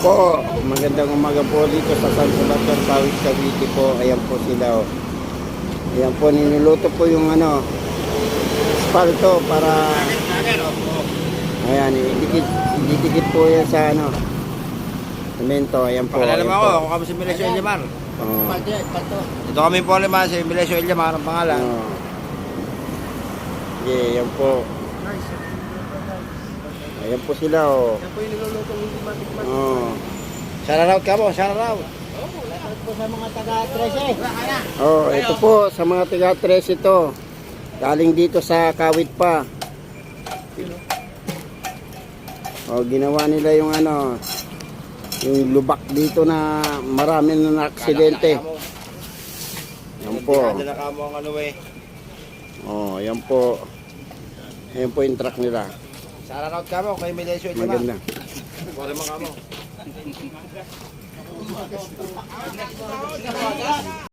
Po, magandang umaga po dito sa San Sebastian, Tawid, Cavite po. Ayan po sila. Oh. Ayan po, ninuluto po yung espalto para ayan, ididikit po yan sa semento. Ayan po. Pakilala Ayan mo ako, po. ako kami si Melesio Eljamar. Oh. Ito kami po naman si Melesio Eljamar ang pangalan. Oh. Yeah, ayan po. Ayan po sila. Oh. Yan po yung niluluto ng matik-matik. Oh. Shout out ka po, shout out. Shoutout po sa mga taga-13. Oh, ito po sa mga tiga 13 ito. Galing dito sa Kawit pa. Oh, ginawa nila yung yung lubak dito na marami na aksidente. Yan po. Hindi na kamo ang Oh, yan po. Yan po yung truck nila. Shout out ka mo kay Melesio Eljamar. Maganda. Pwede mo kamo.